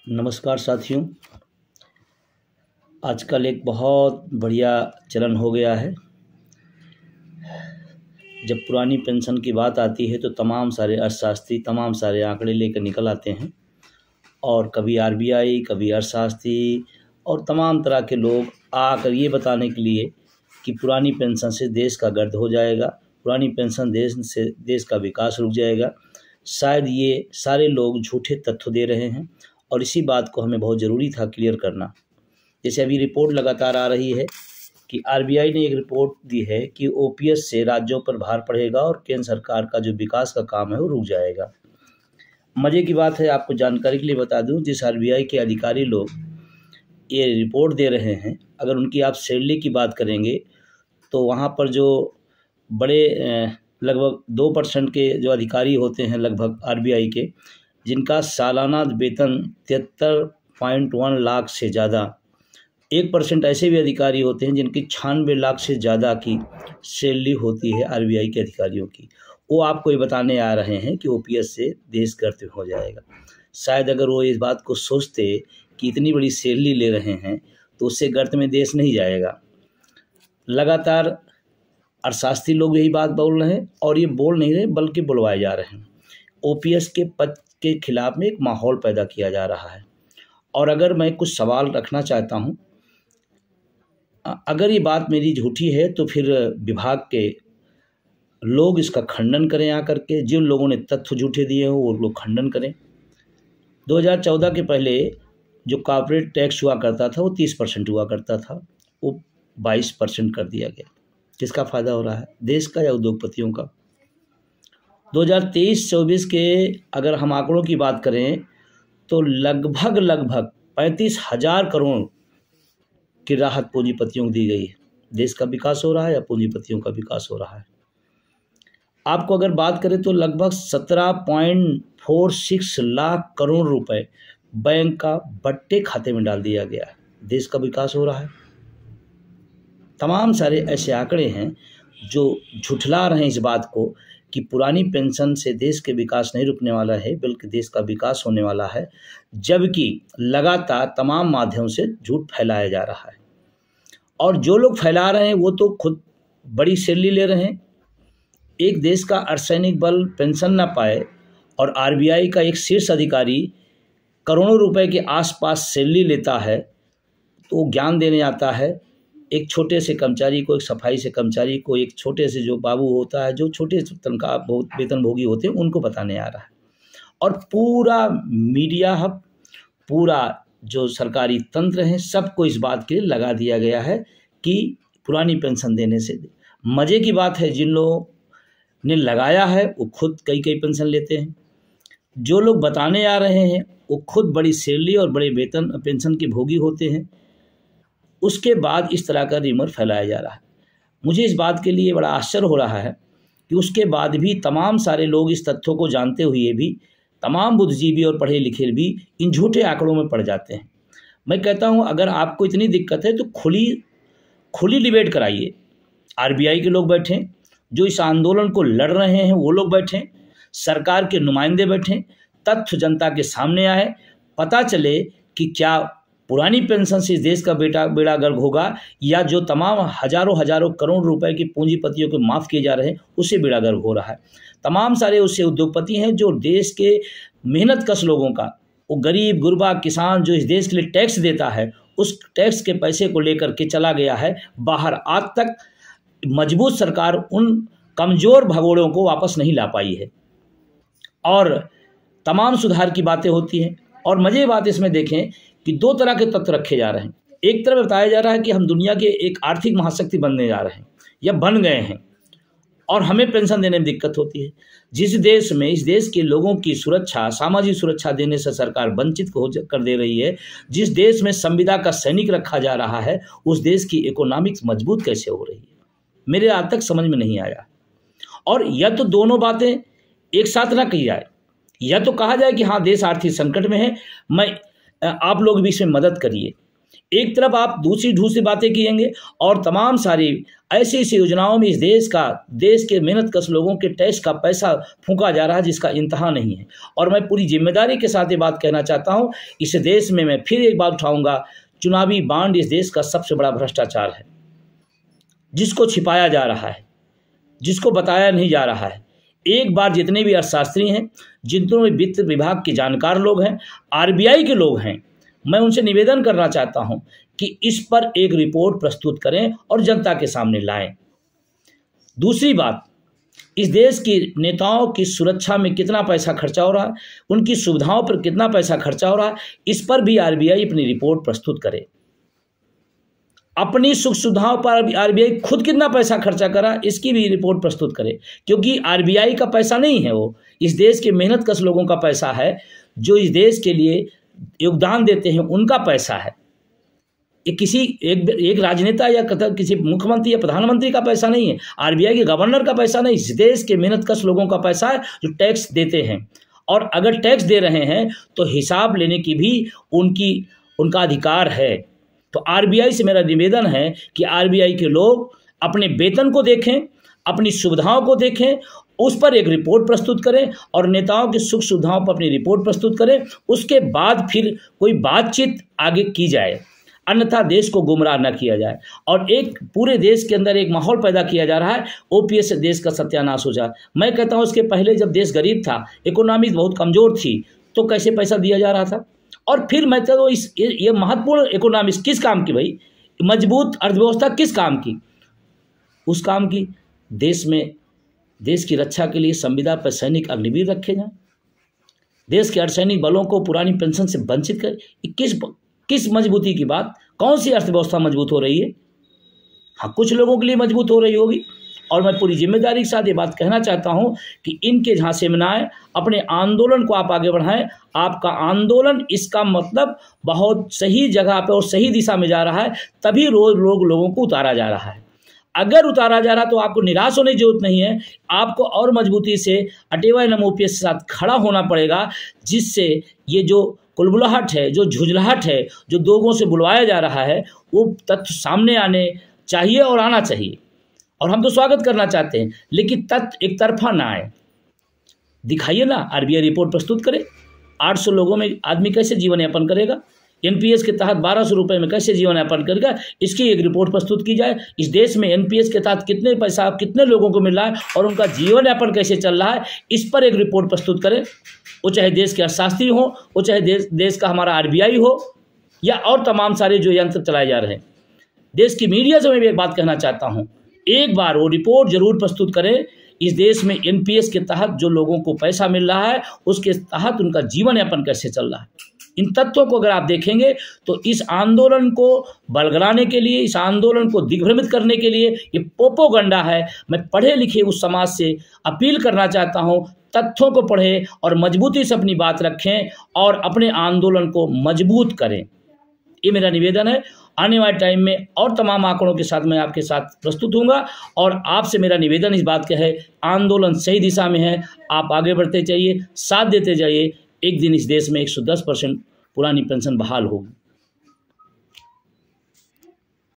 नमस्कार साथियों। आजकल एक बहुत बढ़िया चलन हो गया है। जब पुरानी पेंशन की बात आती है तो तमाम सारे अर्थशास्त्री तमाम सारे आंकड़े लेकर निकल आते हैं और कभी आरबीआई, कभी अर्थशास्त्री और तमाम तरह के लोग आकर ये बताने के लिए कि पुरानी पेंशन से देश का गर्द हो जाएगा, पुरानी पेंशन से देश का विकास रुक जाएगा। शायद ये सारे लोग झूठे तथ्य दे रहे हैं और इसी बात को हमें बहुत ज़रूरी था क्लियर करना। जैसे अभी रिपोर्ट लगातार आ रही है कि आरबीआई ने एक रिपोर्ट दी है कि ओपीएस से राज्यों पर भार पड़ेगा और केंद्र सरकार का जो विकास का काम है वो रुक जाएगा। मज़े की बात है, आपको जानकारी के लिए बता दूं, जिस आरबीआई के अधिकारी लोग ये रिपोर्ट दे रहे हैं, अगर उनकी आप सैलरी की बात करेंगे तो वहाँ पर जो बड़े लगभग 2% के जो अधिकारी होते हैं लगभग आरबीआई के, जिनका सालाना वेतन 73.1 लाख से ज़्यादा, 1% ऐसे भी अधिकारी होते हैं जिनकी 96 लाख से ज़्यादा की सैलरी होती है आरबीआई के अधिकारियों की। वो आपको ये बताने आ रहे हैं कि ओपीएस से देश गर्द हो जाएगा। शायद अगर वो इस बात को सोचते कि इतनी बड़ी सैलरी ले रहे हैं तो उससे गर्द में देश नहीं जाएगा। लगातार अर्थशास्त्री लोग यही बात बोल रहे हैं और ये बोल नहीं रहे बल्कि बुलवाए जा रहे हैं। ओपीएस के पद के खिलाफ में एक माहौल पैदा किया जा रहा है। और अगर मैं कुछ सवाल रखना चाहता हूँ, अगर ये बात मेरी झूठी है तो फिर विभाग के लोग इसका खंडन करें आकर के। जिन लोगों ने तथ्य झूठे दिए हो वो लोग खंडन करें। 2014 के पहले जो कॉर्पोरेट टैक्स हुआ करता था वो 30% हुआ करता था, वो 22% कर दिया गया। किसका फ़ायदा हो रहा है, देश का या उद्योगपतियों का? 2023-24 के अगर हम आंकड़ों की बात करें तो लगभग 35,000 करोड़ की राहत पूंजीपतियों को दी गई है। देश का विकास हो रहा है या पूंजीपतियों का विकास हो रहा है? आपको अगर बात करें तो लगभग 17.46 लाख करोड़ रुपए बैंक का बट्टे खाते में डाल दिया गया है। देश का विकास हो रहा है। तमाम सारे ऐसे आंकड़े हैं जो झुठला रहे हैं इस बात को कि पुरानी पेंशन से देश के विकास नहीं रुकने वाला है बल्कि देश का विकास होने वाला है, जबकि लगातार तमाम माध्यम से झूठ फैलाया जा रहा है। और जो लोग फैला रहे हैं वो तो खुद बड़ी सैलरी ले रहे हैं। एक देश का अर्धसैनिक बल पेंशन ना पाए और आरबीआई का एक शीर्ष अधिकारी करोड़ों रुपए के आसपास सैलरी लेता है तो वो ज्ञान देने आता है एक छोटे से कर्मचारी को, एक सफाई से कर्मचारी को, एक छोटे से जो बाबू होता है, जो छोटे तनख्वाह वेतन भोगी होते हैं, उनको बताने आ रहा है। और पूरा मीडिया हब, पूरा जो सरकारी तंत्र है, सबको इस बात के लिए लगा दिया गया है कि पुरानी पेंशन देने से। मज़े की बात है, जिन लोगों ने लगाया है वो खुद कई पेंशन लेते हैं। जो लोग बताने आ रहे हैं वो खुद बड़ी सैलरी और बड़े वेतन पेंशन के भोगी होते हैं। उसके बाद इस तरह का रिमर फैलाया जा रहा है। मुझे इस बात के लिए बड़ा आश्चर्य हो रहा है कि उसके बाद भी तमाम सारे लोग इस तथ्यों को जानते हुए भी, तमाम बुद्धिजीवी और पढ़े लिखे भी इन झूठे आंकड़ों में पड़ जाते हैं। मैं कहता हूं, अगर आपको इतनी दिक्कत है तो खुली डिबेट कराइए। आरबीआई के लोग बैठें, जो इस आंदोलन को लड़ रहे हैं वो लोग बैठें, सरकार के नुमाइंदे बैठें, तथ्य जनता के सामने आए, पता चले कि क्या पुरानी पेंशन से देश का बेड़ा गर्क होगा या जो तमाम हजारों करोड़ रुपए की पूंजीपतियों को माफ़ किए जा रहे हैं उससे बेड़ा गर्क हो रहा है। तमाम सारे उससे उद्योगपति हैं जो देश के मेहनत कश लोगों का, वो गरीब गुरबा किसान जो इस देश के लिए टैक्स देता है, उस टैक्स के पैसे को लेकर के चला गया है बाहर। आज तक मजबूत सरकार उन कमज़ोर भगोड़ों को वापस नहीं ला पाई है और तमाम सुधार की बातें होती हैं। और मज़े की बात इसमें देखें कि दो तरह के तत्व रखे जा रहे हैं। एक तरफ बताया जा रहा है कि हम दुनिया के एक आर्थिक महाशक्ति बनने जा रहे हैं या बन गए हैं और हमें पेंशन देने में दिक्कत होती है। जिस देश में इस देश के लोगों की सुरक्षा, सामाजिक सुरक्षा देने से सरकार वंचित कर दे रही है, जिस देश में संविदा का सैनिक रखा जा रहा है, उस देश की इकोनॉमिक्स मजबूत कैसे हो रही है, मेरे आज तक समझ में नहीं आया। और या तो दोनों बातें एक साथ ना कही जाए, या तो कहा जाए कि हाँ देश आर्थिक संकट में है, आप लोग भी इसमें मदद करिए, एक तरफ आप दूसरी ढूंढ बातें किएंगे और तमाम सारी ऐसी ऐसी योजनाओं में इस देश के मेहनतकश लोगों के टैक्स का पैसा फूंका जा रहा है जिसका इंतहा नहीं है। और मैं पूरी जिम्मेदारी के साथ ये बात कहना चाहता हूँ, इस देश में मैं फिर एक बात उठाऊंगा, चुनावी बांड इस देश का सबसे बड़ा भ्रष्टाचार है, जिसको छिपाया जा रहा है, जिसको बताया नहीं जा रहा है। एक बार जितने भी अर्थशास्त्री हैं, जितने भी वित्त विभाग के जानकार लोग हैं, आरबीआई के लोग हैं, मैं उनसे निवेदन करना चाहता हूं कि इस पर एक रिपोर्ट प्रस्तुत करें और जनता के सामने लाएं। दूसरी बात, इस देश के नेताओं की सुरक्षा में कितना पैसा खर्चा हो रहा है, उनकी सुविधाओं पर कितना पैसा खर्चा हो रहा है, इस पर भी आरबीआई अपनी रिपोर्ट प्रस्तुत करे। अपनी सुख सुविधाओं पर आरबीआई खुद कितना पैसा खर्चा करा, इसकी भी रिपोर्ट प्रस्तुत करे, क्योंकि आरबीआई का पैसा नहीं है, वो इस देश के मेहनतकश लोगों का पैसा है, जो इस देश के लिए योगदान देते हैं, उनका पैसा है। ये किसी एक राजनेता या किसी मुख्यमंत्री या प्रधानमंत्री का पैसा नहीं है, आरबीआई के गवर्नर का पैसा नहीं, इस देश के मेहनतकश लोगों का पैसा है जो टैक्स देते हैं। और अगर टैक्स दे रहे हैं तो हिसाब लेने की भी उनका अधिकार है। तो आरबीआई से मेरा निवेदन है कि आरबीआई के लोग अपने वेतन को देखें, अपनी सुविधाओं को देखें, उस पर एक रिपोर्ट प्रस्तुत करें और नेताओं की सुख सुविधाओं पर अपनी रिपोर्ट प्रस्तुत करें। उसके बाद फिर कोई बातचीत आगे की जाए, अन्यथा देश को गुमराह न किया जाए। और एक पूरे देश के अंदर एक माहौल पैदा किया जा रहा है, ओपीएस से देश का सत्यानाश हो जाए। मैं कहता हूँ इसके पहले जब देश गरीब था, इकोनॉमी बहुत कमज़ोर थी, तो कैसे पैसा दिया जा रहा था। और फिर मैं तो ये महत्वपूर्ण इकोनॉमिक्स किस काम की भाई, मजबूत अर्थव्यवस्था किस काम की, उस काम की देश में देश की रक्षा के लिए संविदा पर सैनिक अग्निवीर रखे जाएं, देश के अर्धसैनिक बलों को पुरानी पेंशन से वंचित करें। किस मजबूती की बात, कौन सी अर्थव्यवस्था मजबूत हो रही है? हाँ, कुछ लोगों के लिए मजबूत हो रही होगी। और मैं पूरी जिम्मेदारी के साथ ये बात कहना चाहता हूँ कि इनके झांसे में ना आए, अपने आंदोलन को आप आगे बढ़ाएं। आपका आंदोलन, इसका मतलब बहुत सही जगह पे और सही दिशा में जा रहा है, तभी रोज लोगों को उतारा जा रहा है। अगर उतारा जा रहा तो आपको निराश होने की जरूरत नहीं है, आपको और मजबूती से अटेवा ओपीएस के साथ खड़ा होना पड़ेगा, जिससे ये जो कुलबुलाहट है, जो झुंझलाहट है, जो लोगों से बुलवाया जा रहा है, वो तथ्य सामने आने चाहिए और आना चाहिए। और हम तो स्वागत करना चाहते हैं, लेकिन तथ्य एक तरफा ना आए। दिखाइए ना, आरबीआई रिपोर्ट प्रस्तुत करे। 800 लोगों में आदमी कैसे जीवन यापन करेगा, एनपीएस के तहत 1200 रुपये में कैसे जीवन यापन करेगा, इसकी एक रिपोर्ट प्रस्तुत की जाए। इस देश में एनपीएस के तहत कितने पैसा कितने लोगों को मिल रहा है और उनका जीवन यापन कैसे चल रहा है, इस पर एक रिपोर्ट प्रस्तुत करें। वो चाहे देश के अर्थशास्त्री हो, वो चाहे देश का हमारा आरबीआई हो, या और तमाम सारे जो यंत्र चलाए जा रहे हैं। देश की मीडिया से मैं भी एक बात कहना चाहता हूँ, एक बार वो रिपोर्ट जरूर प्रस्तुत करें। इस देश में एनपीएस के तहत जो लोगों को पैसा मिल रहा है, उसके तहत उनका जीवन यापन कैसे चल रहा है। इन तत्वों को अगर आप देखेंगे तो इस आंदोलन को बलगलाने के लिए, इस आंदोलन को दिग्भ्रमित करने के लिए ये प्रोपेगेंडा है। मैं पढ़े लिखे उस समाज से अपील करना चाहता हूँ, तथ्यों को पढ़ें और मजबूती से अपनी बात रखें और अपने आंदोलन को मजबूत करें। ये मेरा निवेदन है। आने वाले टाइम में और तमाम आंकड़ों के साथ मैं आपके साथ प्रस्तुत हूँगा। और आपसे मेरा निवेदन इस बात का है, आंदोलन सही दिशा में है, आप आगे बढ़ते जाइए, साथ देते जाइए। एक दिन इस देश में 110% पुरानी पेंशन बहाल होगी।